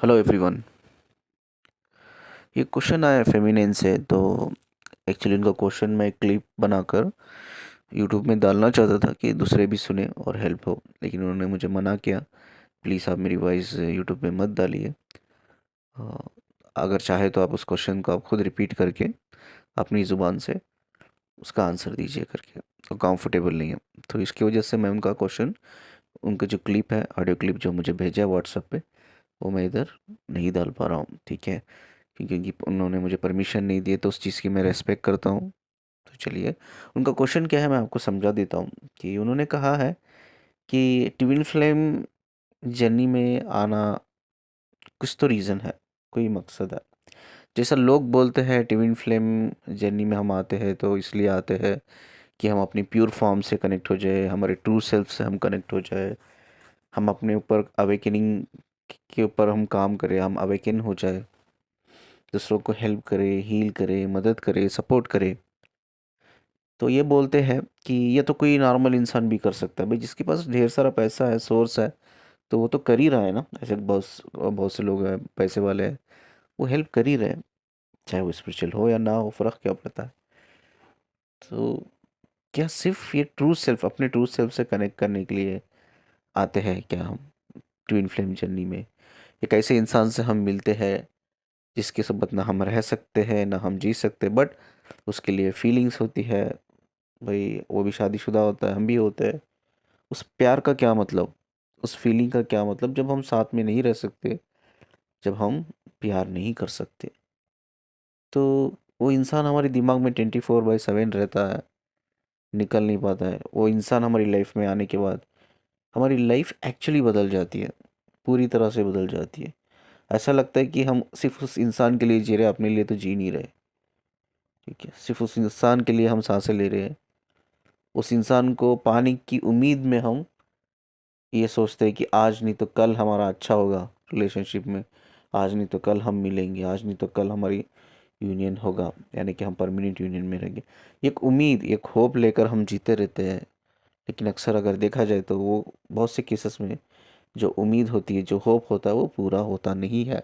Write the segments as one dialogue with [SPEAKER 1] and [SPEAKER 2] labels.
[SPEAKER 1] Hello everyone. ये question आया feminine से, तो एक्चुअली उनका क्वेश्चन मैं एक क्लिप बनाकर यूट्यूब में डालना चाहता था कि दूसरे भी सुने और हेल्प हो, लेकिन उन्होंने मुझे मना किया। प्लीज़ आप मेरी वॉइस यूट्यूब में मत डालिए। अ, अगर चाहे तो आप उस क्वेश्चन को आप खुद रिपीट करके अपनी ज़ुबान से उसका आंसर दीजिए करके, तो कंफर्टेबल नहीं है। तो इसकी वजह से मैं उनका क्वेश्चन, उनका जो क्लिप है, ऑडियो क्लिप जो मुझे भेजा है व्हाट्सएप पे, वो मैं इधर नहीं डाल पा रहा हूँ, ठीक है। क्योंकि उन्होंने मुझे परमिशन नहीं दी है, तो उस चीज़ की मैं रेस्पेक्ट करता हूँ। तो चलिए, उनका क्वेश्चन क्या है मैं आपको समझा देता हूँ। कि उन्होंने कहा है कि ट्विन फ्लेम जर्नी में आना कुछ तो रीज़न है, कोई मकसद है। जैसा लोग बोलते हैं ट्विन फ्लेम जर्नी में हम आते हैं तो इसलिए आते हैं कि हम अपनी प्योर फॉर्म से कनेक्ट हो जाए, हमारे ट्रू सेल्फ से हम कनेक्ट हो जाए, हम अपने ऊपर अवेकनिंग के ऊपर हम काम करें, हम अवेकन हो जाए, दूसरों को हेल्प करे, हील करे, मदद करे, सपोर्ट करे। तो ये बोलते हैं कि ये तो कोई नॉर्मल इंसान भी कर सकता है भाई, जिसके पास ढेर सारा पैसा है, सोर्स है, तो वो तो कर ही रहा है ना। ऐसे बहुत बहुत से लोग हैं पैसे वाले हैं, वो हेल्प कर ही रहे हैं, चाहे वो स्पिरिचुअल हो या ना हो, फ़र्क क्या पड़ता है। तो क्या सिर्फ ये ट्रू सेल्फ, अपने ट्रू सेल्फ से कनेक्ट करने के लिए आते हैं क्या हम ट्विन फ्लेम जर्नी में? एक ऐसे इंसान से हम मिलते हैं जिसके साथ ना हम रह सकते हैं ना हम जी सकते, बट उसके लिए फीलिंग्स होती है। भाई वो भी शादीशुदा होता है, हम भी होते हैं। उस प्यार का क्या मतलब, उस फीलिंग का क्या मतलब जब हम साथ में नहीं रह सकते, जब हम प्यार नहीं कर सकते। तो वो इंसान हमारे दिमाग में 24/7 रहता है, निकल नहीं पाता है। वो इंसान हमारी लाइफ में आने के बाद हमारी लाइफ एक्चुअली बदल जाती है, पूरी तरह से बदल जाती है। ऐसा लगता है कि हम सिर्फ उस इंसान के लिए जी रहे, अपने लिए तो जी नहीं रहे, ठीक है। सिर्फ उस इंसान के लिए हम सांसें ले रहे हैं, उस इंसान को पाने की उम्मीद में हम ये सोचते हैं कि आज नहीं तो कल हमारा अच्छा होगा रिलेशनशिप में, आज नहीं तो कल हम मिलेंगे, आज नहीं तो कल हमारी यूनियन होगा, यानी कि हम परमानेंट यूनियन में रहेंगे। एक उम्मीद, एक होप लेकर हम जीते रहते हैं। लेकिन अक्सर अगर देखा जाए तो वो बहुत से केसेस में जो उम्मीद होती है, जो होप होता है, वो पूरा होता नहीं है।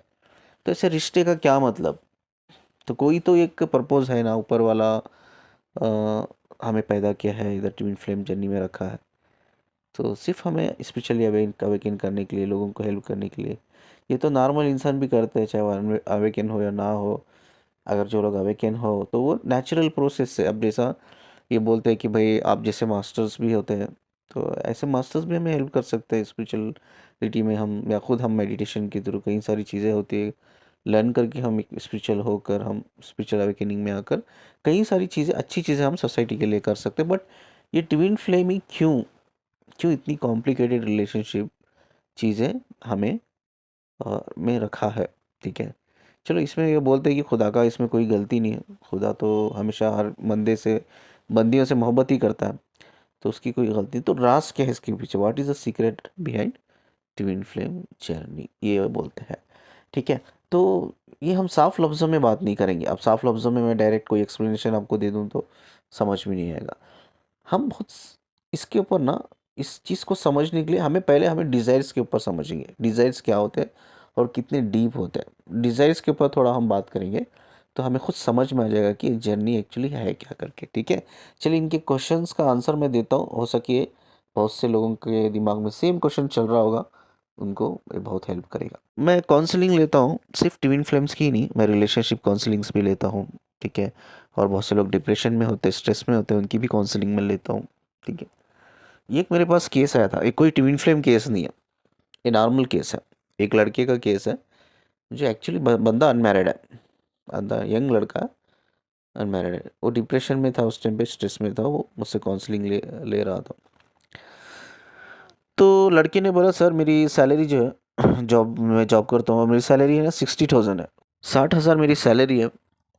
[SPEAKER 1] तो ऐसे रिश्ते का क्या मतलब? तो कोई तो एक पर्पज़ है ना, ऊपर वाला हमें पैदा किया है, इधर ट्विन फ्लेम जर्नी में रखा है। तो सिर्फ हमें स्पिरिचुअली अवेकन करने के लिए, लोगों को हेल्प करने के लिए। ये तो नॉर्मल इंसान भी करते हैं, चाहे वो अवेकन हो या ना हो। अगर जो लोग अवेकन हो तो वो नेचुरल प्रोसेस से, अब जैसा ये बोलते हैं कि भाई आप जैसे मास्टर्स भी होते हैं, तो ऐसे मास्टर्स भी हमें हेल्प कर सकते हैं स्पिरिचुअलिटी में। हम या खुद हम मेडिटेशन के थ्रू कई सारी चीज़ें होती है, लर्न करके हम एक स्पिरिचुअल होकर, हम स्पिरिचुअल अवेकनिंग में आकर कई सारी चीज़ें, अच्छी चीज़ें हम सोसाइटी के लिए कर सकते हैं। बट ये ट्विन फ्लेमिंग क्यों, क्यों इतनी कॉम्प्लिकेटेड रिलेशनशिप चीज़ें हमें में रखा है, ठीक है। चलो, इसमें ये बोलते हैं कि खुदा का इसमें कोई गलती नहीं है, खुदा तो हमेशा हर बंदे से, बंदियों से मोहब्बत ही करता है, तो उसकी कोई गलती नहीं। तो राज क्या है इसके पीछे, what is the secret behind twin flame journey, ये बोलते हैं, ठीक है। तो ये हम साफ लफ्ज़ों में बात नहीं करेंगे। अब साफ लफ्ज़ों में मैं डायरेक्ट कोई एक्सप्लेनेशन आपको दे दूँ तो समझ में नहीं आएगा। हम बहुत इसके ऊपर ना, इस चीज़ को समझने के लिए हमें डिज़ायर्स के ऊपर समझेंगे। डिज़ायर्स क्या होते हैं और कितने डीप होते हैं, डिज़ायर्स के ऊपर थोड़ा हम बात करेंगे, तो हमें खुद समझ में आ जाएगा कि जर्नी एक्चुअली है क्या करके, ठीक है। चलिए, इनके क्वेश्चंस का आंसर मैं देता हूँ। हो सके बहुत से लोगों के दिमाग में सेम क्वेश्चन चल रहा होगा, उनको ये बहुत हेल्प करेगा। मैं काउंसलिंग लेता हूँ, सिर्फ ट्विन फ्लेम्स की ही नहीं, मैं रिलेशनशिप काउंसलिंग्स भी लेता हूँ, ठीक है। और बहुत से लोग डिप्रेशन में होते हैं, स्ट्रेस में होते हैं, उनकी भी काउंसलिंग में लेता हूँ, ठीक है। ये एक मेरे पास केस आया था, ये कोई ट्विन फ्लेम केस नहीं है, ये नॉर्मल केस है। एक लड़के का केस है, जो एक्चुअली बंदा अनमैरिड है, बंदा यंग लड़का अनमैरिड है। वो डिप्रेशन में था, उस टाइम पे स्ट्रेस में था, वो मुझसे काउंसलिंग ले ले रहा था। तो लड़के ने बोला, सर मेरी सैलरी जो है, जॉब मैं जॉब करता हूँ, मेरी सैलरी है ना 60,000 है, 60,000 मेरी सैलरी है।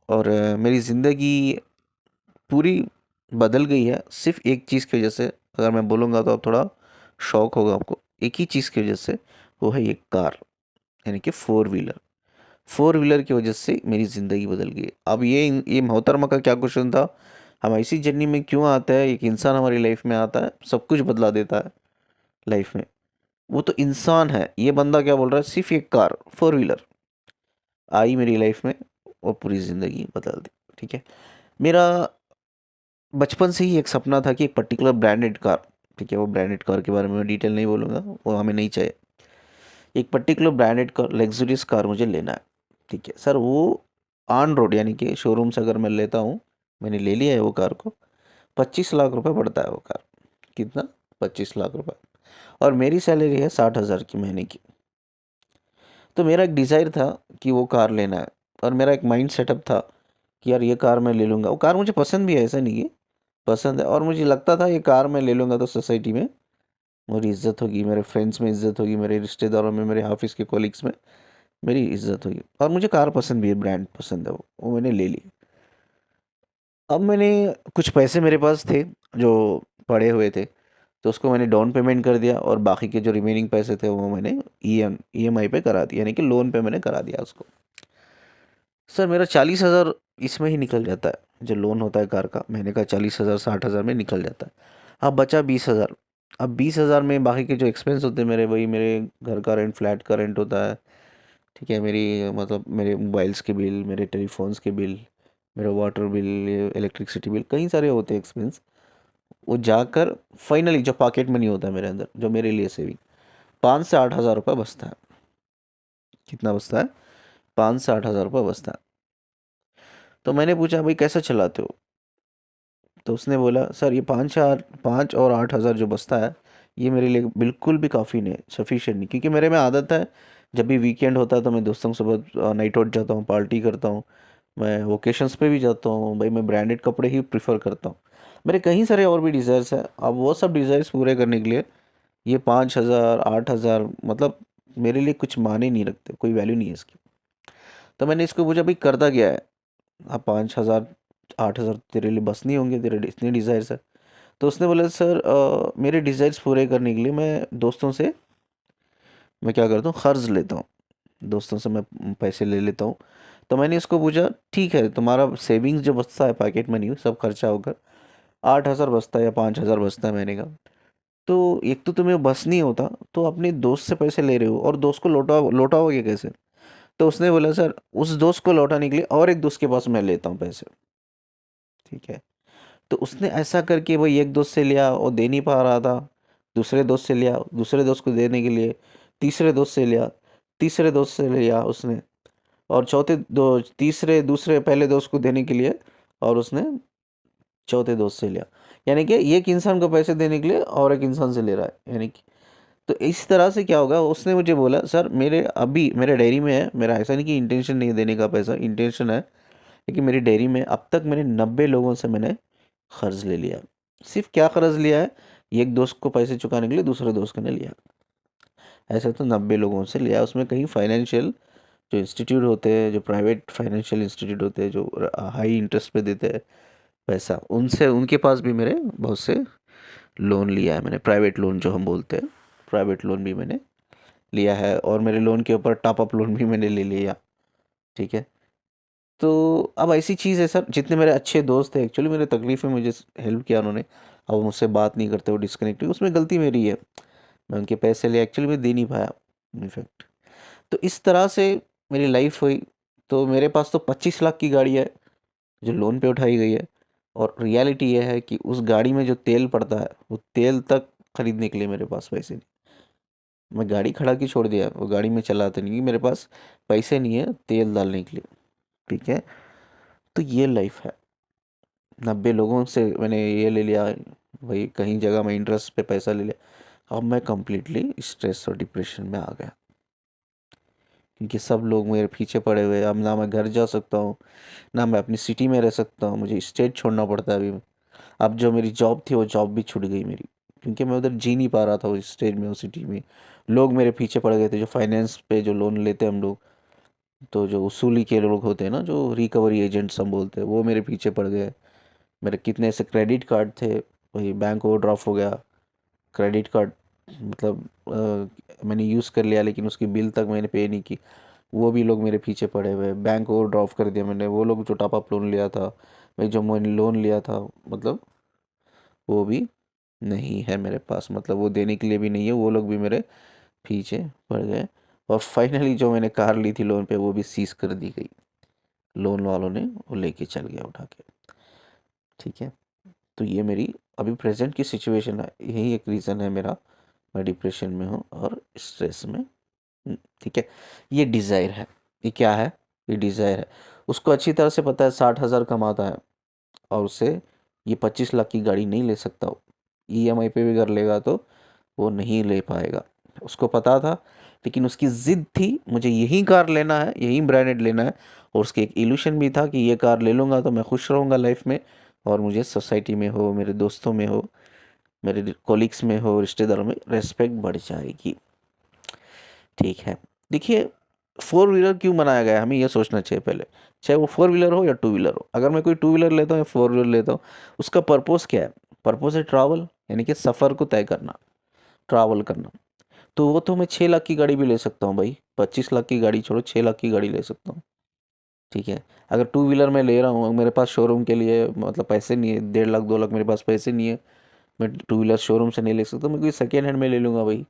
[SPEAKER 1] और मेरी ज़िंदगी पूरी बदल गई है सिर्फ एक चीज़ की वजह से। अगर मैं बोलूँगा तो आप थोड़ा शॉक होगा आपको। एक ही चीज़ की वजह से, वो है ये कार, यानी कि फोर व्हीलर। फोर व्हीलर की वजह से मेरी ज़िंदगी बदल गई। अब ये मोहतरमा का क्या क्वेश्चन था, हम ऐसी जर्नी में क्यों आते हैं? एक इंसान हमारी लाइफ में आता है, सब कुछ बदला देता है लाइफ में। वो तो इंसान है, ये बंदा क्या बोल रहा है, सिर्फ एक कार, फोर व्हीलर आई मेरी लाइफ में और पूरी ज़िंदगी बदल दी। ठीक है, मेरा बचपन से ही एक सपना था कि एक पर्टिकुलर ब्रांडेड कार, ठीक है, वो ब्रांडेड कार के बारे में मैं डिटेल नहीं बोलूँगा, वो हमें नहीं चाहिए। एक particular branded car, luxurious car मुझे लेना है। ठीक है सर, वो ऑन रोड यानी कि शोरूम से अगर मैं लेता हूँ, मैंने ले लिया है वो कार को, 25 लाख रुपए पड़ता है वो कार। कितना? 25 लाख रुपए। और मेरी सैलरी है 60,000 की महीने की। तो मेरा एक डिज़ायर था कि वो कार लेना है, और मेरा एक माइंड सेटअप था कि यार ये कार मैं ले लूँगा। वो कार मुझे पसंद भी है, ऐसा नहीं है, पसंद है, और मुझे लगता था ये कार मैं ले लूँगा तो सोसाइटी में मेरी इज़्ज़त होगी, मेरे फ्रेंड्स में इज़्ज़त होगी, मेरे रिश्तेदारों में, मेरे ऑफिस के कोलिग्स में मेरी इज़्ज़त हुई। और मुझे कार पसंद भी है, ब्रांड पसंद है, वो मैंने ले ली। अब मैंने कुछ पैसे मेरे पास थे जो पड़े हुए थे, तो उसको मैंने डाउन पेमेंट कर दिया, और बाकी के जो रिमेनिंग पैसे थे वो मैंने ईएमआई पे करा दिया, यानी कि लोन पे मैंने करा दिया उसको। सर मेरा 40,000 इसमें ही निकल जाता है, जो लोन होता है कार का, महीने का 40,000 60,000 में निकल जाता है। अब बचा 20,000। अब 20,000 में बाकी के जो एक्सपेंस होते हैं मेरे, वही मेरे घर का रेंट, फ्लैट का रेंट होता है, ठीक है, मेरी मतलब मेरे मोबाइल्स के बिल, मेरे टेलीफोन्स के बिल, मेरा वाटर बिल, इलेक्ट्रिसिटी बिल, कई सारे होते हैं एक्सपेंस। वो जाकर फाइनली जो पॉकेट मनी होता है मेरे अंदर, जो मेरे लिए सेविंग, 5 से 8 हज़ार रुपये बचता है। कितना बचता है? 5 से 8 हज़ार रुपये बचता है। तो मैंने पूछा भाई कैसे चलाते हो? तो उसने बोला सर ये 5 और 8 हज़ार जो बचता है, ये मेरे लिए बिल्कुल भी काफ़ी नहीं, सफिशिएंट नहीं, क्योंकि मेरे में आदत है, जब भी वीकेंड होता है तो मैं दोस्तों के साथ नाइट आउट जाता हूँ, पार्टी करता हूँ, मैं ओकेशंस पे भी जाता हूँ भाई, मैं ब्रांडेड कपड़े ही प्रेफर करता हूँ। मेरे कई सारे और भी डिज़ायर्स हैं, अब वो सब डिज़ायर्स पूरे करने के लिए ये 5 हज़ार 8 हज़ार मतलब मेरे लिए कुछ माने नहीं रखते, कोई वैल्यू नहीं है इसकी। तो मैंने इसको पूछा भाई करता क्या है, अब 5 हज़ार 8 हज़ार तेरे लिए बस नहीं होंगे, तेरे इतने डिज़ायर्स है। तो उसने बोला सर मेरे डिज़ायर्स पूरे करने के लिए मैं दोस्तों से, मैं क्या करता हूँ, कर्ज लेता हूँ, दोस्तों से मैं पैसे ले लेता हूँ। तो मैंने इसको पूछा ठीक है, तुम्हारा सेविंग्स जो बचता है पॉकेट मनी सब खर्चा होकर 8 हज़ार बचता है या 5 हज़ार बचता है महीने का, तो एक तो तुम्हें बस नहीं होता, तो अपने दोस्त से पैसे ले रहे हो, और दोस्त को लौटाओगे कैसे? तो उसने बोला सर उस दोस्त को लौटाने के लिए और एक दोस्त के पास मैं लेता हूँ पैसे। ठीक है, तो उसने ऐसा करके वही एक दोस्त से लिया, वो दे नहीं पा रहा था, दूसरे दोस्त से लिया, दूसरे दोस्त को देने के लिए तीसरे दोस्त से लिया, तीसरे दोस्त से लिया उसने, और चौथे दो तीसरे दूसरे पहले दोस्त को देने के लिए, और उसने चौथे दोस्त से लिया। यानी कि एक इंसान को पैसे देने के लिए और एक इंसान से ले रहा है, यानी कि तो इस तरह से क्या होगा, उसने मुझे बोला सर मेरे अभी मेरे डायरी में है, मेरा ऐसा नहीं कि इंटेंशन नहीं है देने का पैसा, इंटेंशन है, लेकिन मेरी डायरी में अब तक मैंने 90 लोगों से मैंने कर्ज ले लिया। सिर्फ क्या कर्ज लिया है, एक दोस्त को पैसे चुकाने के लिए दूसरे दोस्त ने लिया, ऐसे तो 90 लोगों से लिया। उसमें कहीं फाइनेंशियल जो इंस्टीट्यूट होते हैं, जो प्राइवेट फाइनेंशियल इंस्टीट्यूट होते हैं, जो हाई इंटरेस्ट पे देते हैं पैसा, उनसे, उनके पास भी मेरे बहुत से लोन लिया है मैंने, प्राइवेट लोन जो हम बोलते हैं, प्राइवेट लोन भी मैंने लिया है, और मेरे लोन के ऊपर टॉप अप लोन भी मैंने ले लिया। ठीक है, तो अब ऐसी चीज़ है सर, जितने मेरे अच्छे दोस्त थे एक्चुअली मेरे तकलीफ़ में मुझे हेल्प किया उन्होंने, अब वो मुझसे बात नहीं करते, वो डिस्कनेक्ट हुए, उसमें गलती मेरी है, मैं उनके पैसे लिए एक्चुअली में दे नहीं पाया इनफैक्ट। तो इस तरह से मेरी लाइफ हुई। तो मेरे पास तो 25 लाख की गाड़ी है जो लोन पे उठाई गई है, और रियलिटी ये है कि उस गाड़ी में जो तेल पड़ता है, वो तेल तक खरीदने के लिए मेरे पास पैसे नहीं। मैं गाड़ी खड़ा की छोड़ दिया, वो गाड़ी में चलाते नहीं, मेरे पास पैसे नहीं है तेल डालने के लिए। ठीक है, तो ये लाइफ है। 90 लोगों से मैंने ये ले लिया, वही कहीं जगह में इंटरेस्ट पे पैसा ले लिया, अब मैं कंप्लीटली स्ट्रेस और डिप्रेशन में आ गया, क्योंकि सब लोग मेरे पीछे पड़े हुए हैं। अब ना मैं घर जा सकता हूँ, ना मैं अपनी सिटी में रह सकता हूँ, मुझे स्टेट छोड़ना पड़ता है अभी। अब जो मेरी जॉब थी वो जॉब भी छूट गई मेरी, क्योंकि मैं उधर जी नहीं पा रहा था उस स्टेट में, उस सिटी में। लोग मेरे पीछे पड़ गए थे, जो फाइनेंस पे जो लोन लेते हैं हम लोग, तो जो उसूली के लोग होते हैं ना, जो रिकवरी एजेंट्स हम बोलते हैं, वो मेरे पीछे पड़ गए। मेरे कितने ऐसे क्रेडिट कार्ड थे, वही बैंक ओवरड्राफ्ट हो गया, क्रेडिट कार्ड मतलब मैंने यूज़ कर लिया लेकिन उसकी बिल तक मैंने पे नहीं की, वो भी लोग मेरे पीछे पड़े हुए। बैंक ओवरड्राफ्ट कर दिया मैंने, वो लोग जो टॉप अप लोन लिया था, मैं जो मैंने लोन लिया था, मतलब वो भी नहीं है मेरे पास, मतलब वो देने के लिए भी नहीं है, वो लोग भी मेरे पीछे पड़ गए। और फाइनली जो मैंने कार ली थी लोन पे वो भी सीज कर दी गई, लोन वालों ने वो लेके चल गया उठा के। ठीक है, तो ये मेरी अभी प्रेजेंट की सिचुएशन है, यही एक रीज़न है मेरा, मैं डिप्रेशन में हूँ और स्ट्रेस में। ठीक है, ये डिज़ायर है। ये क्या है? ये डिज़ायर है। उसको अच्छी तरह से पता है 60,000 कमाता है और उससे ये 25 लाख की गाड़ी नहीं ले सकता। ईएमआई पे भी कर लेगा तो वो नहीं ले पाएगा, उसको पता था। लेकिन उसकी ज़िद थी मुझे यही कार लेना है, यही ब्रांडेड लेना है। और उसके एक इल्यूशन भी था कि ये कार ले लूँगा तो मैं खुश रहूँगा लाइफ में, और मुझे सोसाइटी में हो, मेरे दोस्तों में हो, मेरे कोलिग्स में हो, रिश्तेदारों में रेस्पेक्ट बढ़ जाएगी। ठीक है, देखिए, फोर व्हीलर क्यों बनाया गया है हमें ये सोचना चाहिए पहले। चाहे वो फोर व्हीलर हो या टू व्हीलर हो, अगर मैं कोई टू व्हीलर लेता हूँ या फोर व्हीलर लेता हूँ, उसका पर्पस क्या है? पर्पस है ट्रैवल, यानी कि सफ़र को तय करना, ट्रैवल करना। तो वो तो मैं 6 लाख की गाड़ी भी ले सकता हूँ भाई, 25 लाख की गाड़ी छोड़ो, 6 लाख की गाड़ी ले सकता हूँ। ठीक है, अगर टू व्हीलर मैं ले रहा हूँ, मेरे पास शोरूम के लिए मतलब पैसे नहीं है, 1.5 लाख 2 लाख मेरे पास पैसे नहीं है, मैं टू व्हीलर शोरूम से नहीं ले सकता, मैं कोई सेकेंड हैंड में ले लूँगा भाई,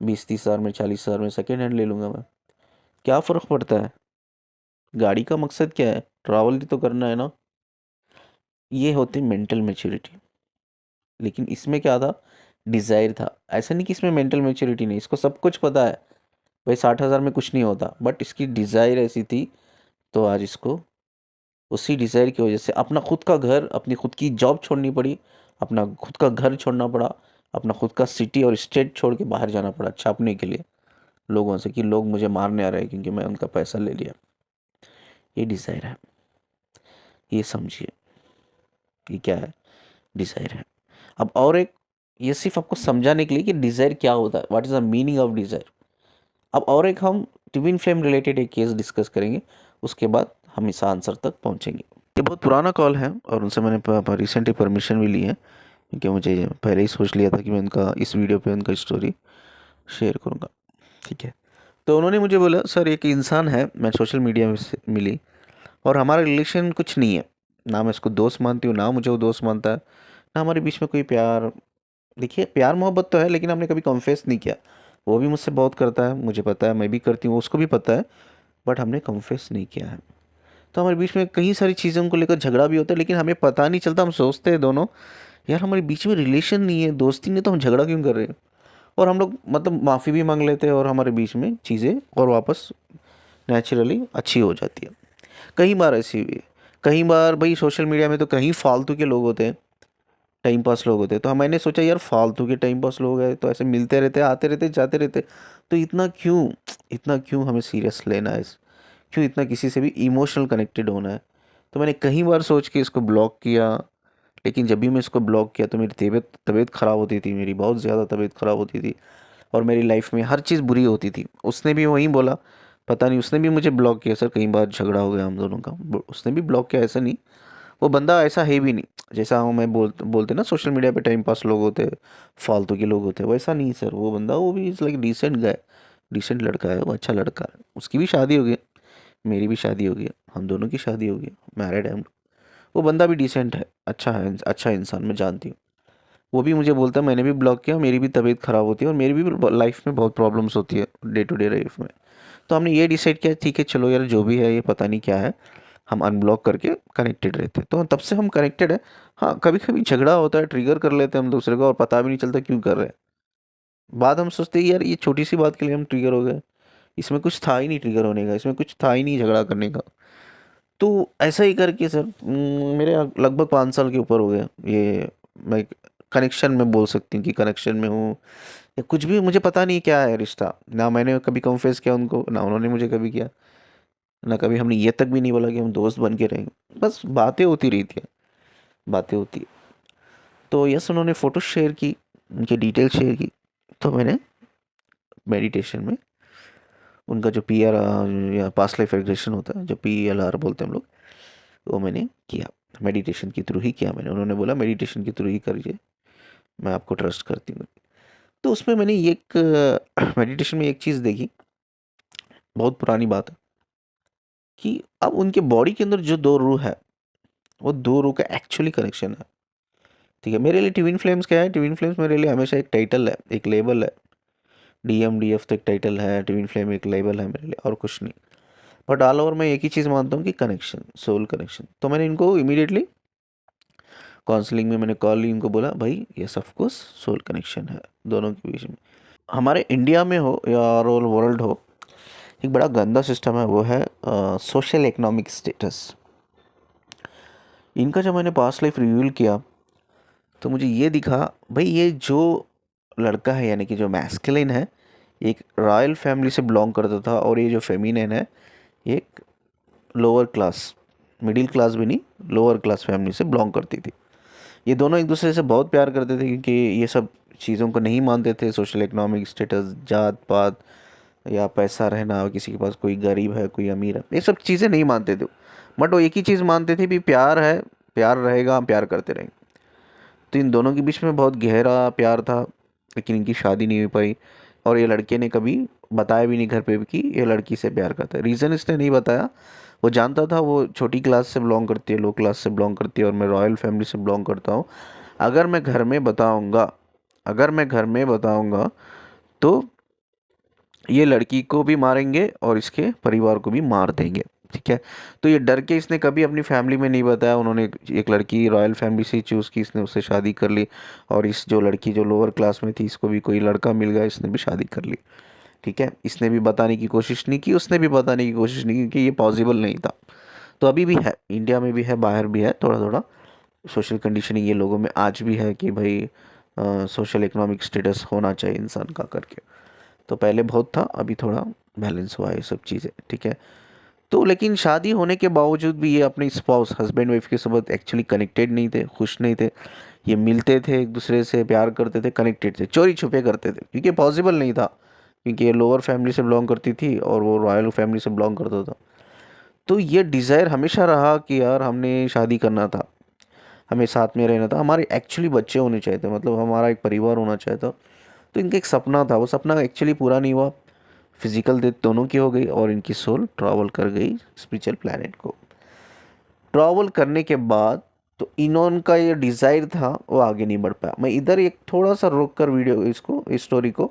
[SPEAKER 1] 20-30 हज़ार में, 40 हज़ार में सेकेंड हैंड ले लूँगा मैं। क्या फ़र्क पड़ता है? गाड़ी का मकसद क्या है? ट्रैवल ही तो करना है ना। ये होती मेंटल मैच्योरिटी। लेकिन इसमें क्या था? डिज़ायर था। ऐसा नहीं कि इसमें मेंटल मैच्योरिटी नहीं, इसको सब कुछ पता है भाई 60,000 में कुछ नहीं होता, बट इसकी डिज़ायर ऐसी थी, तो आज इसको उसी डिज़ायर की वजह से अपना खुद का घर, अपनी खुद की जॉब छोड़नी पड़ी, अपना खुद का घर छोड़ना पड़ा, अपना खुद का सिटी और स्टेट छोड़ के बाहर जाना पड़ा छापने के लिए लोगों से, कि लोग मुझे मारने आ रहे हैं क्योंकि मैं उनका पैसा ले लिया। ये डिज़ायर है, ये समझिए, ये क्या है? डिज़ायर है। अब और एक, ये सिर्फ आपको समझाने के लिए कि डिज़ायर क्या होता है, what is the meaning of desire. अब और एक हम ट्विन फ्लेम रिलेटेड एक केस डिस्कस करेंगे, उसके बाद हम इस आंसर तक पहुंचेंगे। ये बहुत पुराना कॉल है और उनसे मैंने रिसेंटली परमिशन भी ली है, क्योंकि मुझे पहले ही सोच लिया था कि मैं उनका इस वीडियो पे उनका स्टोरी शेयर करूँगा। ठीक है, तो उन्होंने मुझे बोला, सर एक इंसान है, मैं सोशल मीडिया में से मिली, और हमारा रिलेशन कुछ नहीं है, ना मैं इसको दोस्त मानती हूँ ना मुझे वो दोस्त मानता है, ना हमारे बीच में कोई प्यार। देखिए, प्यार मोहब्बत तो है लेकिन हमने कभी कन्फेस नहीं किया। वो भी मुझसे बहुत करता है, मुझे पता है, मैं भी करती हूँ, उसको भी पता है, बट हमने कन्फेस नहीं किया है। तो हमारे बीच में कई सारी चीज़ों को लेकर झगड़ा भी होता है, लेकिन हमें पता नहीं चलता, हम सोचते हैं दोनों, यार हमारे बीच में रिलेशन नहीं है, दोस्ती नहीं, तो हम झगड़ा क्यों कर रहे हैं। और हम लोग मतलब माफ़ी भी मांग लेते हैं और हमारे बीच में चीज़ें और वापस नेचुरली अच्छी हो जाती है। कई बार ऐसी हुई है। कई बार भाई सोशल मीडिया में तो कहीं फालतू के लोग होते हैं, टाइम पास लोग होते हैं, तो मैंने सोचा यार फालतू के टाइम पास लोग हैं तो ऐसे मिलते रहते, आते रहते, जाते रहते, तो इतना क्यों हमें सीरियस लेना है, क्यों इतना किसी से भी इमोशनल कनेक्टेड होना है। तो मैंने कई बार सोच के इसको ब्लॉक किया, लेकिन जब भी मैं इसको ब्लॉक किया तो मेरी तबीयत तबीयत ख़राब होती थी, मेरी बहुत ज़्यादा तबीयत ख़राब होती थी, और मेरी लाइफ में हर चीज़ बुरी होती थी। उसने भी वही बोला, पता नहीं, उसने भी मुझे ब्लॉक किया सर, कई बार झगड़ा हो गया हम दोनों का, उसने भी ब्लॉक किया, ऐसा नहीं, वो बंदा ऐसा है भी नहीं जैसा हूँ मैं बोलते ना सोशल मीडिया पे टाइम पास लोग होते हैं, फालतू के लोग होते हैं, वैसा नहीं सर। वो बंदा, वो भी is like decent guy, decent लड़का है, वो अच्छा लड़का है, उसकी भी शादी हो गई, मेरी भी शादी हो गई, हम दोनों की शादी हो गई, मैरिड है हम लोग। वो बंदा भी डिसेंट है, अच्छा इंसान, मैं जानती हूँ। वो भी मुझे बोलता है, मैंने भी ब्लॉक किया, मेरी भी तबीयत ख़राब होती है और मेरी भी लाइफ में बहुत प्रॉब्लम्स होती है डे टू डे लाइफ में। तो हमने ये डिसाइड किया, ठीक है चलो यार, जो भी है ये पता नहीं क्या है, हम अनब्लॉक करके कनेक्टेड रहते हैं, तो तब से हम कनेक्टेड है। हाँ, कभी कभी झगड़ा होता है, ट्रिगर कर लेते हैं हम दूसरे को और पता भी नहीं चलता क्यों कर रहे हैं। बाद हम सोचते हैं यार ये छोटी सी बात के लिए हम ट्रिगर हो गए, इसमें कुछ था ही नहीं ट्रिगर होने का, इसमें कुछ था ही नहीं झगड़ा करने का। तो ऐसा ही करके सर मेरे लगभग 5 साल के ऊपर हो गया ये। मैं कनेक्शन में बोल सकती हूँ कि कनेक्शन में हूँ, या कुछ भी मुझे पता नहीं क्या है रिश्ता, ना मैंने कभी कन्फेस किया उनको, ना उन्होंने मुझे कभी किया, ना कभी हमने ये तक भी नहीं बोला कि हम दोस्त बन के रहेंगे, बस बातें होती रही थी, बातें होती। तो यस, उन्होंने फ़ोटो शेयर की, उनकी डिटेल शेयर की, तो मैंने मेडिटेशन में उनका जो पी आर या पास्ट लाइफ रिग्रेशन होता है, जो PLR बोलते हैं हम लोग, वो मैंने किया, मेडिटेशन के थ्रू ही किया मैंने। उन्होंने बोला मेडिटेशन के थ्रू ही करिए, मैं आपको ट्रस्ट करती हूँ। तो उसमें मैंने ये एक मेडिटेशन में एक चीज़ देखी, बहुत पुरानी बात है, कि अब उनके बॉडी के अंदर जो दो रूह है, वो दो रूह का एक्चुअली कनेक्शन है। ठीक है, मेरे लिए ट्विन फ्लेम्स क्या है? ट्विन फ्लेम्स मेरे लिए हमेशा एक टाइटल है, एक लेबल है, DMDF तो एक टाइटल है, ट्विन फ्लेम एक लेबल है मेरे लिए, और कुछ नहीं। बट ऑल ओवर मैं एक ही चीज़ मानता हूँ कि कनेक्शन, सोल कनेक्शन। तो मैंने इनको इमीडिएटली काउंसलिंग में मैंने कॉल ली, इनको बोला भाई ये सब कुछ सोल कनेक्शन है दोनों के बीच में। हमारे इंडिया में हो या ऑल वर्ल्ड हो, एक बड़ा गंदा सिस्टम है, वो है सोशल इकोनॉमिक स्टेटस। इनका जब मैंने पास्ट लाइफ रिव्यूल किया तो मुझे ये दिखा, भाई ये जो लड़का है यानी कि जो मैस्कुलिन है, एक रॉयल फैमिली से बिलोंग करता था, और ये जो फेमिनिन है एक लोअर क्लास, मिडिल क्लास भी नहीं, लोअर क्लास फैमिली से बिलोंग करती थी। ये दोनों एक दूसरे से बहुत प्यार करते थे, क्योंकि ये सब चीज़ों को नहीं मानते थे, सोशल इकोनॉमिक स्टेटस, जात पात या पैसा रहना, किसी के पास कोई गरीब है कोई अमीर है, ये सब चीज़ें नहीं मानते थे। बट वो एक ही चीज़ मानते थे भी प्यार है, प्यार रहेगा, हम प्यार करते रहेंगे। तो इन दोनों के बीच में बहुत गहरा प्यार था, लेकिन इनकी शादी नहीं हो पाई। और ये लड़के ने कभी बताया भी नहीं घर पे भी कि ये लड़की से प्यार करता है। रीज़न इसने नहीं बताया, वो जानता था वो छोटी क्लास से बिलोंग करती है, लो क्लास से बिलोंग करती है, और मैं रॉयल फैमिली से बिलोंग करता हूँ। अगर मैं घर में बताऊँगा, अगर मैं घर में बताऊँगा तो ये लड़की को भी मारेंगे और इसके परिवार को भी मार देंगे, ठीक है। तो ये डर के इसने कभी अपनी फैमिली में नहीं बताया। उन्होंने एक लड़की रॉयल फैमिली से चूज़ की, इसने उससे शादी कर ली, और इस जो लड़की जो लोअर क्लास में थी, इसको भी कोई लड़का मिल गया, इसने भी शादी कर ली, ठीक है। इसने भी बताने की कोशिश नहीं की, उसने भी बताने की कोशिश नहीं की, क्योंकि ये पॉसिबल नहीं था। तो अभी भी है, इंडिया में भी है, बाहर भी है, थोड़ा थोड़ा सोशल कंडीशनिंग ये लोगों में आज भी है कि भाई सोशल इकोनॉमिक स्टेटस होना चाहिए इंसान का करके। तो पहले बहुत था, अभी थोड़ा बैलेंस हुआ है ये सब चीज़ें, ठीक है। तो लेकिन शादी होने के बावजूद भी ये अपने स्पाउस, हस्बैंड वाइफ के साथ एक्चुअली कनेक्टेड नहीं थे, खुश नहीं थे। ये मिलते थे एक दूसरे से, प्यार करते थे, कनेक्टेड थे, चोरी छुपे करते थे, क्योंकि पॉसिबल नहीं था, क्योंकि ये लोअर फैमिली से बिलोंग करती थी और वो रॉयल फैमिली से बिलोंग करता था। तो ये डिज़ायर हमेशा रहा कि यार हमने शादी करना था, हमें साथ में रहना था, हमारे एक्चुअली बच्चे होने चाहिए थे, मतलब हमारा एक परिवार होना चाहिए था। तो इनका एक सपना था, वो सपना एक्चुअली पूरा नहीं हुआ। फिजिकल डेथ दोनों की हो गई, और इनकी सोल ट्रैवल कर गई स्पिरिचुअल प्लैनेट को। ट्रैवल करने के बाद तो इनका ये डिज़ायर था वो आगे नहीं बढ़ पाया। मैं इधर एक थोड़ा सा रोक कर वीडियो इसको, इस स्टोरी को,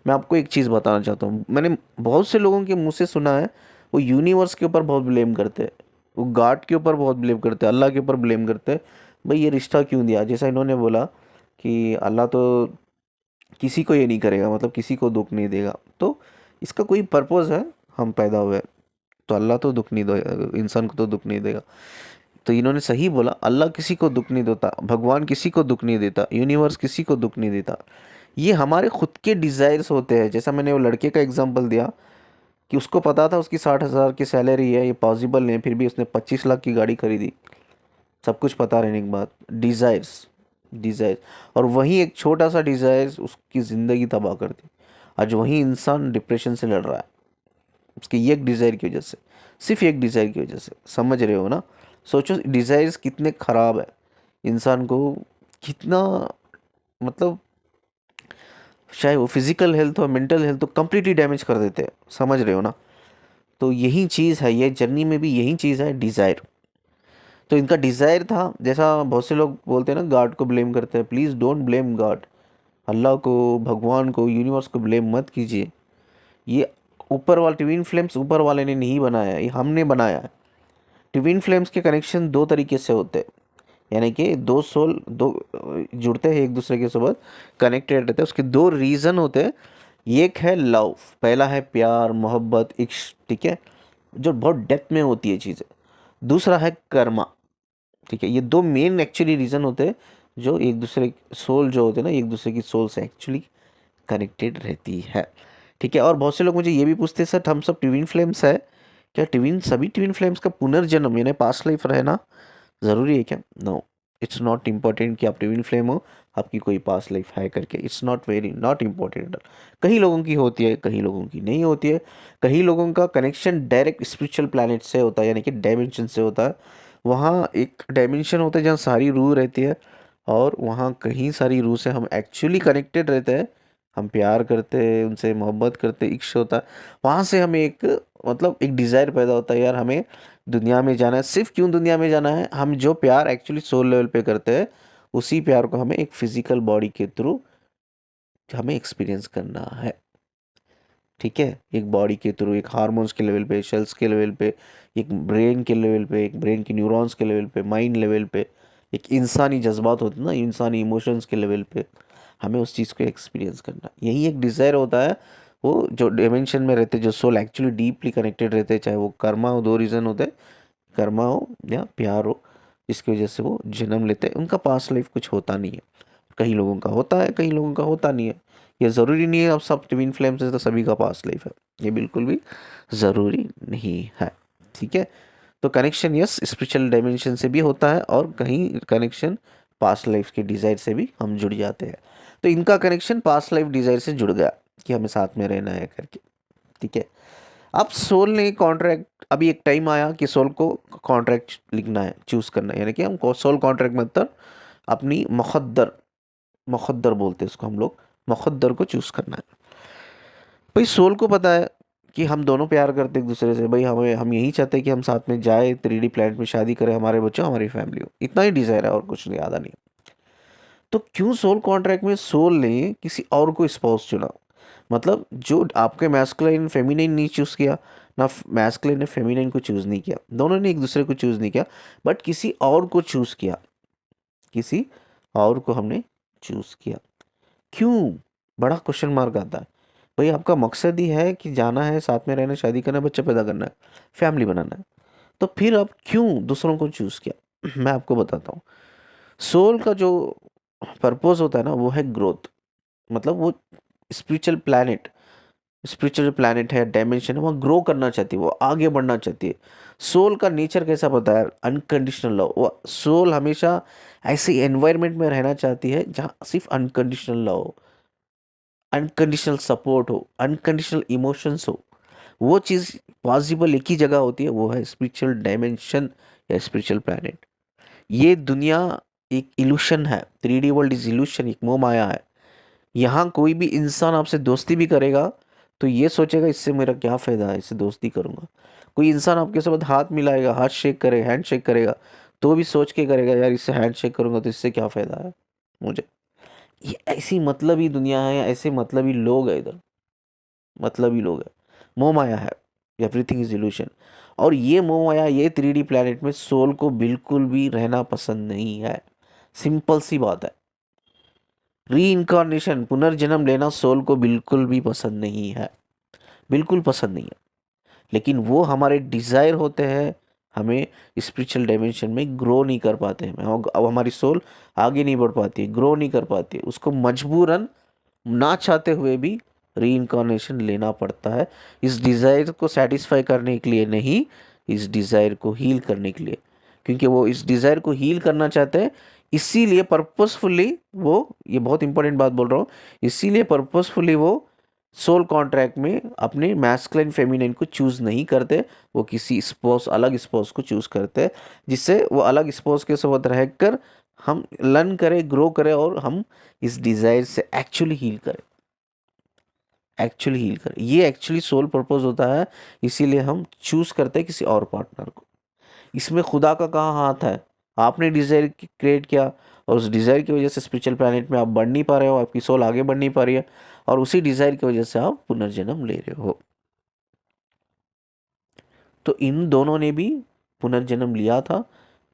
[SPEAKER 1] मैं आपको एक चीज़ बताना चाहता हूँ। मैंने बहुत से लोगों के मुंह से सुना है, वो यूनिवर्स के ऊपर बहुत ब्लेम करते हैं, वो गॉड के ऊपर बहुत ब्लेम करते हैं, अल्लाह के ऊपर ब्लेम करते हैं, भाई ये रिश्ता क्यों दिया। जैसा इन्होंने बोला कि अल्लाह तो किसी को ये नहीं करेगा, मतलब किसी को दुख नहीं देगा, तो इसका कोई पर्पज़ है। हम पैदा हुए तो अल्लाह तो दुख नहीं दे, इंसान को तो दुख नहीं देगा। तो इन्होंने सही बोला, अल्लाह किसी को दुख नहीं देता, भगवान किसी को दुख नहीं देता, यूनिवर्स किसी को दुख नहीं देता। ये हमारे खुद के डिज़ायर्स होते हैं। जैसा मैंने वो लड़के का एग्जांपल दिया कि उसको पता था उसकी 60,000 की सैलरी है, ये पॉसिबल नहीं है, फिर भी उसने 25 लाख की गाड़ी खरीदी, सब कुछ पता रहने के बाद। डिज़ायर्स, डिज़ायर्स, और वहीं एक छोटा सा डिज़ायर्स उसकी ज़िंदगी तबाह कर दी। आज वही इंसान डिप्रेशन से लड़ रहा है, उसके एक डिज़ायर की वजह से, सिर्फ एक डिज़ायर की वजह से। समझ रहे हो ना? सोचो डिज़ायर्स कितने ख़राब है, इंसान को कितना, मतलब चाहे वो फिज़िकल हेल्थ हो, मेंटल हेल्थ हो, कंप्लीटली डैमेज कर देते हैं। समझ रहे हो ना? तो यही चीज़ है, ये जर्नी में भी यही चीज़ है, डिज़ायर। तो इनका डिज़ायर था, जैसा बहुत से लोग बोलते हैं ना, गॉड को ब्लेम करते हैं, प्लीज़ डोंट ब्लेम गॉड। अल्लाह को, भगवान को, यूनिवर्स को ब्लेम मत कीजिए। ये ऊपर वाले ट्विन फ्लेम्स ऊपर वाले ने नहीं बनाया है, ये हमने बनाया है। ट्विन फ्लेम्स के कनेक्शन दो तरीके से होते हैं, यानी कि दो सोल, दो जुड़ते हैं एक दूसरे के साथ, कनेक्टेड रहते हैं। उसके दो रीज़न होते हैं। एक है लव, पहला है प्यार, मोहब्बत, इश्क, ठीक है, जो बहुत डेप्थ में होती है चीज़ें। दूसरा है कर्मा, ठीक है। ये दो मेन एक्चुअली रीज़न होते हैं, जो एक दूसरे सोल जो होते हैं ना, एक दूसरे की सोल से एक्चुअली कनेक्टेड रहती है, ठीक है। और बहुत से लोग मुझे ये भी पूछते हैं, सर हम सब ट्विन फ्लेम्स है क्या, ट्विन सभी ट्विन फ्लेम्स का पुनर्जन्म यानी पास्ट लाइफ रहना ज़रूरी है क्या? नो, इट्स नॉट इम्पॉर्टेंट कि आप ट्विन फ्लेम हो, आपकी कोई पास्ट लाइफ है करके, it's not very not important. कई लोगों की होती है, कई लोगों की नहीं होती है। कई लोगों का कनेक्शन डायरेक्ट स्पिरिचुअल प्लैनेट से होता है, यानी कि डायमेंशन से होता है। वहाँ एक डायमेंशन होता है जहाँ सारी रूह रहती है, और वहाँ कहीं सारी रूह से हम एक्चुअली कनेक्टेड रहते हैं, हम प्यार करते हैं उनसे, मोहब्बत करते हैं, इश्क होता है। वहाँ से हमें एक, मतलब एक डिज़ायर पैदा होता है, यार हमें दुनिया में जाना है। सिर्फ क्यों दुनिया में जाना है, हम जो प्यार एक्चुअली सोल लेवल पे करते हैं, उसी प्यार को हमें एक फिजिकल बॉडी के थ्रू हमें एक्सपीरियंस करना है। ठीक है, एक बॉडी के थ्रू, एक हार्मोन्स के लेवल पे, सेल्स के लेवल पे, एक ब्रेन के लेवल पे, एक ब्रेन के न्यूरॉन्स के लेवल पे, माइंड लेवल पे, एक इंसानी जज्बात होते हैं ना, इंसानी इमोशंस के लेवल पे हमें उस चीज़ को एक्सपीरियंस करना, यही एक डिज़ायर होता है। वो जो डिमेंशन में रहते, जो सोल एक्चुअली डीपली कनेक्टेड रहते हैं, चाहे वो कर्मा हो, दो रीज़न होते हैं, कर्मा हो या प्यार हो, जिसकी वजह से वो जन्म लेते हैं। उनका पास्ट लाइफ कुछ होता नहीं है, कई लोगों का होता है, कई लोगों का होता नहीं है। ये ज़रूरी नहीं है अब सब ट्विन फ्लेम्स है तो सभी का पास्ट लाइफ है, ये बिल्कुल भी ज़रूरी नहीं है। ठीक है, तो कनेक्शन यस स्पिरिचुअल डायमेंशन से भी होता है, और कहीं कनेक्शन पास्ट लाइफ के डिज़ायर से भी हम जुड़ जाते हैं। तो इनका कनेक्शन पास्ट लाइफ डिज़ायर से जुड़ गया कि हमें साथ में रहना है करके। ठीक है, अब सोल ने कॉन्ट्रैक्ट, अभी एक टाइम आया कि सोल को कॉन्ट्रैक्ट लिखना है, चूज़ करना है, यानी कि हमको सोल कॉन्ट्रैक्ट मतलब अपनी मुक़द्दर, मुक़द्दर बोलते हैं उसको हम लोग, मुक़द्दर को चूज़ करना है। भाई सोल को पता है कि हम दोनों प्यार करते एक दूसरे से, भाई हमें, हम यही चाहते हैं कि हम साथ में जाए 3D प्लैनेट में, शादी करें, हमारे बच्चे हमारी फैमिली हो, इतना ही डिज़ायर है और कुछ नहीं, ज़्यादा नहीं। तो क्यों सोल कॉन्ट्रैक्ट में सोल ने किसी और को स्पाउस चुना? मतलब जो आपके मैस्कुलिन फेमिनिन नहीं चूज़ किया, ना मैस्कुलिन ने फेमिनिन को चूज़ नहीं किया, दोनों ने एक दूसरे को चूज़ नहीं किया, बट किसी और को चूज़ किया, किसी और को हमने चूज़ किया। क्यों? बड़ा क्वेश्चन मार्क आता है। भाई आपका मकसद ही है कि जाना है, साथ में रहना है, शादी करना है, बच्चा पैदा करना है, फैमिली बनाना है, तो फिर आप क्यों दूसरों को चूज़ किया? मैं आपको बताता हूँ। सोल का जो पर्पस होता है ना, वो है ग्रोथ। मतलब वो स्पिरिचुअल प्लैनेट, स्पिरिचुअल प्लैनेट है, डायमेंशन है, वहाँ ग्रो करना चाहती है, वो आगे बढ़ना चाहती है। सोल का नेचर कैसा पता है? Unconditional love. वो सोल हमेशा ऐसे एनवायरनमेंट में रहना चाहती है जहाँ सिर्फ अनकंडीशनल लव हो, अनकंडीशनल सपोर्ट हो, अनकंडीशनल इमोशंस हो। वो चीज़ पॉसिबल एक ही जगह होती है, वो है स्पिरिचुअल डायमेंशन या स्पिरिचुअल प्लैनेट। ये दुनिया एक इल्यूशन है, 3D वर्ल्ड इज इल्यूशन, एक मोह माया है। यहाँ कोई भी इंसान आपसे दोस्ती भी करेगा तो ये सोचेगा इससे मेरा क्या फ़ायदा है, इससे दोस्ती करूँगा। कोई इंसान आपके साथ हाथ मिलाएगा, हाथ शेक करेगा, हैंड शेक करेगा, तो भी सोच के करेगा यार इससे हैंड शेक करूँगा तो इससे क्या फ़ायदा है मुझे। ये ऐसी मतलबी दुनिया है, ऐसे मतलबी लोग हैं इधर, मतलबी लोग हैं। मोह माया है, एवरीथिंग इज इल्यूशन। और ये मोह माया, ये 3D प्लैनेट में सोल को बिल्कुल भी रहना पसंद नहीं है। सिंपल सी बात है। री इनकारनेशन, पुनर्जन्म लेना सोल को बिल्कुल भी पसंद नहीं है, बिल्कुल पसंद नहीं है। लेकिन वो हमारे डिज़ायर होते हैं, हमें स्पिरिचुअल डायमेंशन में ग्रो नहीं कर पाते हैं। अब हमारी सोल आगे नहीं बढ़ पाती है, ग्रो नहीं कर पाती है, उसको मजबूरन ना चाहते हुए भी री इनकारनेशन लेना पड़ता है, इस डिज़ायर को सेटिस्फाई करने के लिए नहीं, इस डिज़ायर को हील करने के लिए। क्योंकि वो इस डिज़ायर को हील करना चाहते हैं, इसीलिए पर्पसफुली वो, ये बहुत इंपॉर्टेंट बात बोल रहा हूँ, इसीलिए पर्पसफुली वो सोल कॉन्ट्रैक्ट में अपने मैस्कुलिन फेमिनिन को चूज़ नहीं करते, वो किसी स्पोस, अलग स्पोस को चूज़ करते हैं, जिससे वो अलग स्पोस के साथ रहकर हम लर्न करें, ग्रो करें, और हम इस डिज़ायर से एक्चुअली हील करें, एक्चुअली हील करें। ये एक्चुअली सोल पर्पस होता है, इसीलिए हम चूज़ करते हैं किसी और पार्टनर को। इसमें खुदा का कहाँ हाथ है? आपने डिज़ायर क्रिएट किया, और उस डिज़ायर की वजह से स्पिरिचुअल प्लैनेट में आप बढ़ नहीं पा रहे हो, आपकी सोल आगे बढ़ नहीं पा रही है, और उसी डिज़ायर की वजह से आप पुनर्जन्म ले रहे हो। तो इन दोनों ने भी पुनर्जन्म लिया था।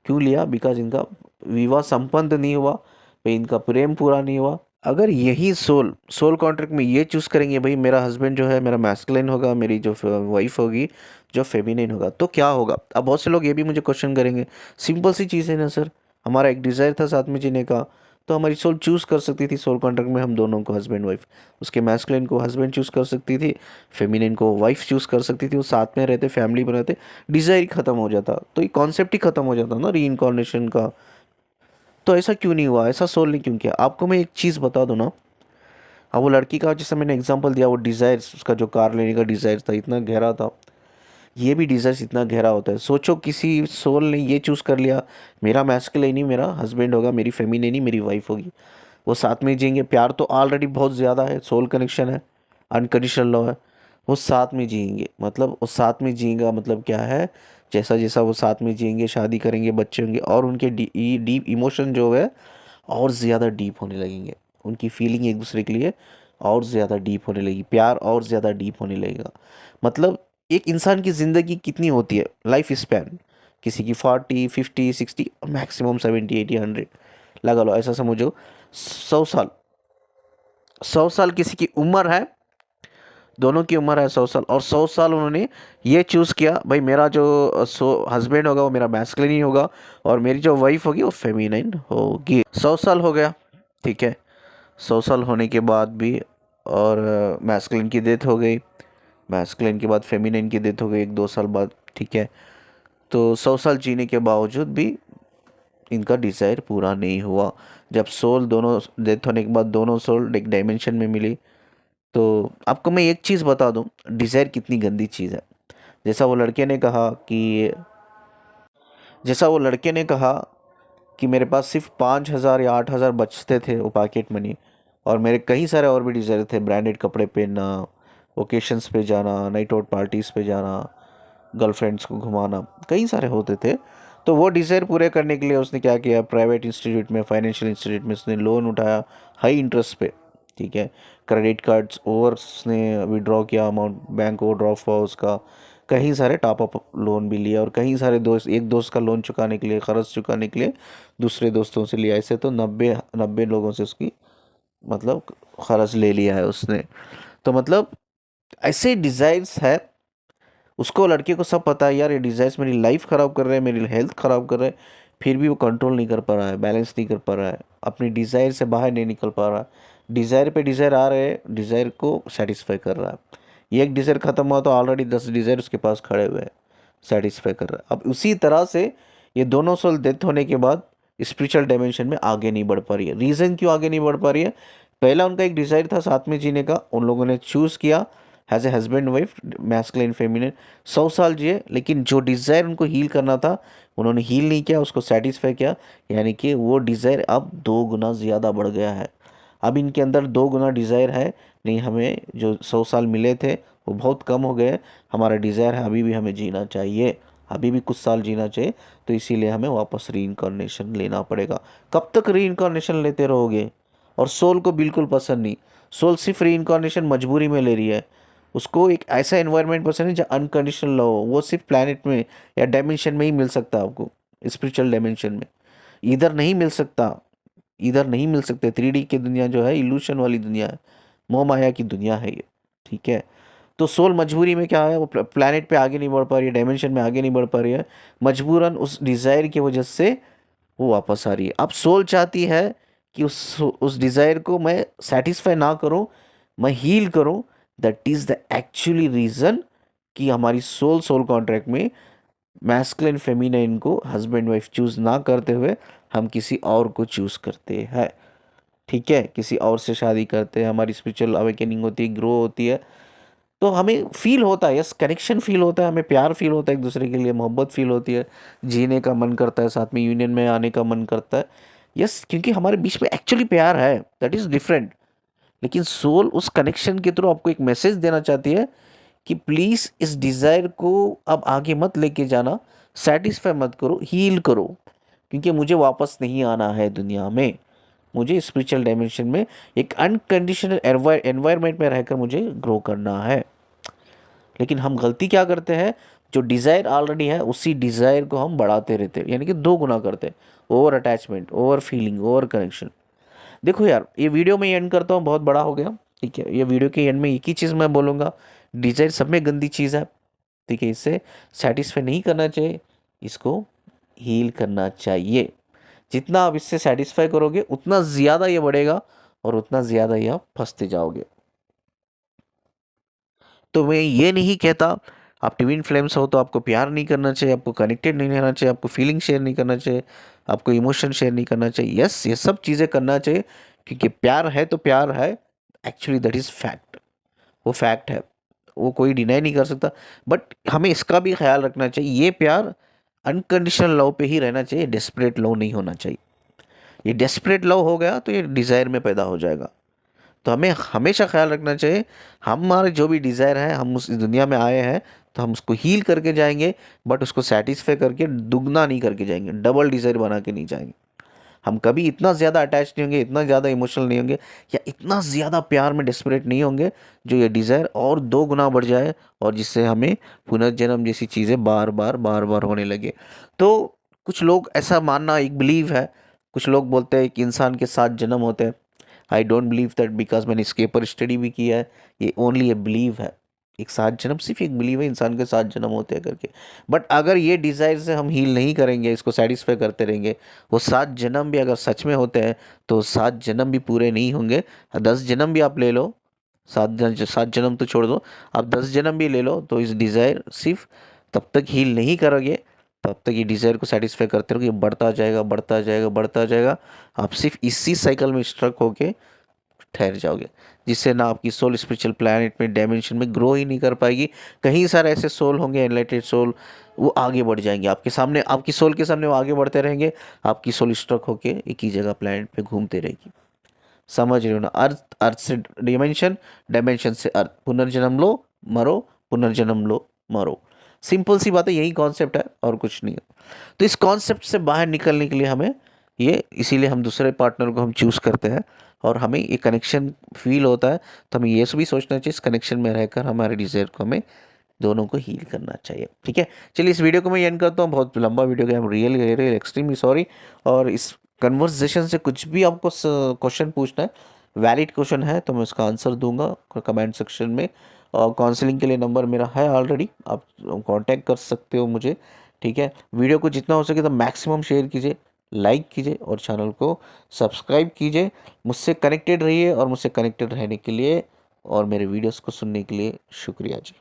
[SPEAKER 1] क्यों लिया? बिकॉज इनका विवाह संपन्न नहीं हुआ, भाई इनका प्रेम पूरा नहीं हुआ। अगर यही सोल, सोल कॉन्ट्रैक्ट में ये चूज़ करेंगे भाई मेरा हस्बैंड जो है मेरा मैस्कुलिन होगा, मेरी जो वाइफ होगी जो फेमिनिन होगा, तो क्या होगा? अब बहुत से लोग ये भी मुझे क्वेश्चन करेंगे, सिंपल सी चीज़ है ना सर, हमारा एक डिज़ायर था साथ में जीने का, तो हमारी सोल चूज़ कर सकती थी सोल कॉन्ट्रैक्ट में हम दोनों को, हस्बैंड वाइफ, उसके मैस्कुलिन को हस्बैंड चूज़ कर सकती थी, फेमिनिन को वाइफ चूज़ कर सकती थी, वो साथ में रहते, फैमिली बनाते, डिज़ायर ही ख़त्म हो जाता, तो ये कॉन्सेप्ट ही ख़त्म हो जाता ना री इनकारनेशन का। तो ऐसा क्यों नहीं हुआ? ऐसा सोल ने क्यों किया? आपको मैं एक चीज़ बता दूँ ना, अब वो लड़की का जैसे मैंने एग्जांपल दिया, वो डिज़ायर्स, उसका जो कार लेने का डिज़ायर था इतना गहरा था, ये भी डिज़ायर्स इतना गहरा होता है। सोचो किसी सोल ने ये चूज़ कर लिया, मेरा मैस्कुलिन ही मेरा हस्बैंड होगा, मेरी फेमिनिन ही मेरी वाइफ होगी, वो साथ में जिएंगे, प्यार तो ऑलरेडी बहुत ज़्यादा है, सोल कनेक्शन है, अनकंडीशनल लव है, वो साथ में जिएंगे, मतलब वो साथ में जिएगा मतलब क्या है? जैसा जैसा वो साथ में जिएंगे, शादी करेंगे, बच्चे होंगे, और उनके डीप इमोशन जो है और ज़्यादा डीप होने लगेंगे, उनकी फीलिंग एक दूसरे के लिए और ज़्यादा डीप होने लगेगी, प्यार और ज़्यादा डीप होने लगेगा। मतलब एक इंसान की ज़िंदगी कितनी होती है, लाइफ स्पैन, किसी की 40, 50, 60, मैक्सिमम 70, 80, 100 लगा लो, ऐसा समझो 100 साल। 100 साल किसी की उम्र है, दोनों की उम्र है 100 साल, और 100 साल उन्होंने ये चूज़ किया भाई मेरा जो हस्बैंड होगा वो मेरा मैस्कुलिन ही होगा, और मेरी जो वाइफ होगी वो फेमिनाइन होगी। 100 साल हो गया, ठीक है। 100 साल होने के बाद भी, और मैस्कुलिन की डेथ हो गई, मैस्कुलिन के बाद फेमिनिन की डेथ हो गई 1-2 साल बाद, ठीक है। तो 100 साल जीने के बावजूद भी इनका डिज़ायर पूरा नहीं हुआ। जब सोल दोनों डेथ होने के बाद दोनों सोल एक डायमेंशन में मिली, तो आपको मैं एक चीज़ बता दूं, डिज़ायर कितनी गंदी चीज़ है। जैसा वो लड़के ने कहा कि जैसा वो लड़के ने कहा कि मेरे पास सिर्फ 5,000 या 8,000 बचते थे वो पॉकेट मनी, और मेरे कई सारे और भी डिज़ायर थे, ब्रांडेड कपड़े पहनना, ओकेशंस पे जाना, नाइट आउट पार्टीज़ पे जाना, गर्लफ्रेंड्स को घुमाना, कई सारे होते थे। तो वो डिज़ायर पूरे करने के लिए उसने क्या किया, प्राइवेट इंस्टीट्यूट में, फाइनेंशियल इंस्टीट्यूट में उसने लोन उठाया हाई इंटरेस्ट पे, ठीक है। क्रेडिट कार्ड्स ओवर उसने विड्रॉ किया अमाउंट, बैंक ओवरड्राफ्ट हुआ उसका, कई सारे टॉप अप लोन भी लिया, और कई सारे दोस्त, एक दोस्त का लोन चुकाने के लिए, ख़र्च चुकाने के लिए दूसरे दोस्तों से लिया। ऐसे तो 90 लोगों से उसकी मतलब ख़र्च ले लिया है उसने। तो मतलब ऐसे डिज़ायर्स है, उसको लड़के को सब पता है यार ये डिज़ायर्स मेरी लाइफ ख़राब कर रहे हैं, मेरी हेल्थ ख़राब कर रहे हैं, फिर भी वो कंट्रोल नहीं कर पा रहा है, बैलेंस नहीं कर पा रहा है, अपनी डिज़ायर से बाहर नहीं निकल पा रहा। डिज़ायर पे डिज़ायर आ रहे हैं, डिज़ायर को सेटिस्फाई कर रहा है। ये एक डिज़ायर ख़त्म हुआ तो ऑलरेडी 10 डिज़ायर उसके पास खड़े हुए हैं, सेटिस्फाई कर रहा है। अब उसी तरह से ये दोनों सोल डेथ होने के बाद स्पिरिचुअल डायमेंशन में आगे नहीं बढ़ पा रही है। रीज़न क्यों आगे नहीं बढ़ पा रही है? पहला उनका एक डिज़ायर था साथ में जीने का, उन लोगों ने चूज़ किया as a husband wife, masculine feminine, 100 साल जिए, लेकिन जो डिज़ायर उनको हील करना था उन्होंने हील नहीं किया, उसको सेटिस्फाई किया, यानी कि वो डिज़ायर अब 2 गुना ज़्यादा बढ़ गया है। अब इनके अंदर 2 गुना डिज़ायर है, नहीं हमें जो 100 साल मिले थे वो बहुत कम हो गए, हमारा डिज़ायर है अभी भी हमें जीना चाहिए, अभी भी कुछ साल जीना चाहिए, तो इसीलिए हमें वापस री लेना पड़ेगा। कब तक री लेते रहोगे? और सोल को बिल्कुल पसंद नहीं, सोल सिर्फ री मजबूरी में ले रही है। उसको एक ऐसा एनवायरनमेंट पसंद है जहाँ अनकंडीशनल लव हो, वो सिर्फ प्लानट में या डायमेंशन में ही मिल सकता है आपको, स्पिरिचुअल डायमेंशन में। इधर नहीं मिल सकता, इधर नहीं मिल सकते। 3D की दुनिया जो है इल्यूशन वाली दुनिया है, मोह माया की दुनिया है ये, ठीक है। तो सोल मजबूरी में क्या है, वो प्लानट पे आगे नहीं बढ़ पा रही है, डायमेंशन में आगे नहीं बढ़ पा रही है, मजबूरन उस डिज़ायर की वजह से वो वापस आ रही है। अब सोल चाहती है कि उस डिज़ायर को मैं सेटिस्फाई ना करूं, मैं हील करूं। That is the actually reason कि हमारी सोल सोल कॉन्ट्रैक्ट में मैस्कुलिन फेमिनिन को हस्बैंड वाइफ चूज़ ना करते हुए हम किसी और को चूज़ करते हैं, ठीक है। किसी और से शादी करते हैं, हमारी स्पिरिचुअल अवेकनिंग होती है, ग्रो होती है, तो हमें फील होता है, यस कनेक्शन फील होता है, हमें प्यार फील होता है एक दूसरे के लिए, मोहब्बत फील होती है, जीने का मन करता है, साथ में यूनियन में आने का मन करता है, यस क्योंकि हमारे बीच में एक्चुअली प्यार है, दैट इज़ डिफरेंट। लेकिन सोल उस कनेक्शन के थ्रू आपको एक मैसेज देना चाहती है कि प्लीज़ इस डिज़ायर को अब आगे मत लेके जाना, सेटिस्फाई मत करो, हील करो, क्योंकि मुझे वापस नहीं आना है दुनिया में, मुझे स्पिरिचुअल डायमेंशन में एक अनकंडीशनल एनवायरनमेंट में रहकर मुझे ग्रो करना है। लेकिन हम गलती क्या करते हैं, जो डिज़ायर ऑलरेडी है उसी डिज़ायर को हम बढ़ाते रहते हैं, यानी कि 2 गुना करते हैं, over attachment, over feeling, over connection. देखो यार ये वीडियो में एंड करता हूँ, बहुत बड़ा हो गया, ठीक है। ये वीडियो के एंड में एक ही चीज़ मैं बोलूँगा, डिज़ायर सब में गंदी चीज़ है, ठीक है। इससे सेटिस्फाई नहीं करना चाहिए, इसको हील करना चाहिए। जितना आप इससे सेटिस्फाई करोगे उतना ज़्यादा ये बढ़ेगा, और उतना ज़्यादा ही आप फंसते जाओगे। तो मैं ये नहीं कहता आप ट्विन फ्लेम्स हो तो आपको प्यार नहीं करना चाहिए, आपको कनेक्टेड नहीं रहना चाहिए, आपको फीलिंग शेयर नहीं करना चाहिए, आपको इमोशन शेयर नहीं करना चाहिए। यस ये सब चीज़ें करना चाहिए, क्योंकि प्यार है तो प्यार है, एक्चुअली दैट इज़ फैक्ट, वो फैक्ट है, वो कोई डिनाई नहीं कर सकता। बट हमें इसका भी ख्याल रखना चाहिए, ये प्यार अनकंडीशनल लव पे ही रहना चाहिए, डेस्परेट लव नहीं होना चाहिए। ये डेस्परेट लव हो गया तो ये डिज़ायर में पैदा हो जाएगा। तो हमें हमेशा ख्याल रखना चाहिए, हमारे जो भी डिज़ायर है, हम उस दुनिया में आए हैं तो हम उसको हील करके जाएंगे, बट उसको सेटिस्फाई करके दुगना नहीं करके जाएंगे, डबल डिज़ायर बना के नहीं जाएंगे। हम कभी इतना ज़्यादा अटैच नहीं होंगे, इतना ज़्यादा इमोशनल नहीं होंगे, या इतना ज़्यादा प्यार में डेस्परेट नहीं होंगे जो ये डिज़ायर और 2 गुना बढ़ जाए और जिससे हमें पुनर्जन्म जैसी चीज़ें बार बार होने लगे। तो कुछ लोग ऐसा मानना एक बिलीव है, कुछ लोग बोलते हैं कि इंसान के 7 जन्म होते हैं। I don't believe that, because मैंने इसके ऊपर स्टडी भी किया है। ये ओनली ए बिलीव है, एक 7 जन्म सिर्फ एक बिलीव है, इंसान के 7 जन्म होते हैं करके। बट अगर ये डिज़ायर से हम हील नहीं करेंगे, इसको सेटिस्फाई करते रहेंगे, वो 7 जन्म भी अगर सच में होते हैं तो 7 जन्म भी पूरे नहीं होंगे। 10 जन्म भी आप ले लो, 7 जन्म तो छोड़ दो, आप 10 जन्म भी ले लो, तो इस डिज़ायर सिर्फ तब तक हील नहीं करोगे, तब तक ये डिज़ायर को सेटिस्फाई करते रहोगे, बढ़ता जाएगा बढ़ता जाएगा बढ़ता जाएगा। आप सिर्फ इसी साइकिल में स्ट्रक होके ठहर जाओगे, जिससे ना आपकी सोल स्पिरिचुअल प्लैनेट में डायमेंशन में ग्रो ही नहीं कर पाएगी। कहीं सारे ऐसे सोल होंगे एनलाइटेड सोल, वो आगे बढ़ जाएंगे आपके सामने, आपकी सोल के सामने वो आगे बढ़ते रहेंगे, आपकी सोल स्ट्रक होके एक ही जगह प्लैनेट पे घूमते रहेगी। समझ रहे हो ना? अर्थ, अर्थ से डायमेंशन, डायमेंशन से अर्थ, पुनर्जन्म लो मरो, पुनर्जन्म लो मरो। सिंपल सी बात है, यही कॉन्सेप्ट है और कुछ नहीं है। तो इस कॉन्सेप्ट से बाहर निकलने के लिए हमें ये, इसीलिए हम दूसरे पार्टनर को हम चूज़ करते हैं और हमें ये कनेक्शन फील होता है। तो हमें ये भी सोचना चाहिए इस कनेक्शन में रहकर हमारे डिज़ायर को हमें दोनों को हील करना चाहिए। ठीक है, चलिए इस वीडियो को मैं एंड करता हूँ, बहुत लंबा वीडियो गया, रियल एक्सट्रीमली सॉरी। और इस कन्वर्सेशन से कुछ भी आपको क्वेश्चन पूछना है, वैलिड क्वेश्चन है, तो मैं उसका आंसर दूंगा कमेंट सेक्शन में। और काउंसलिंग के लिए नंबर मेरा है ऑलरेडी, आप कांटेक्ट कर सकते हो मुझे। ठीक है, वीडियो को जितना हो सके तो मैक्सिमम शेयर कीजिए, लाइक कीजिए और चैनल को सब्सक्राइब कीजिए। मुझसे कनेक्टेड रहिए और मुझसे कनेक्टेड रहने के लिए और मेरे वीडियोस को सुनने के लिए शुक्रिया जी।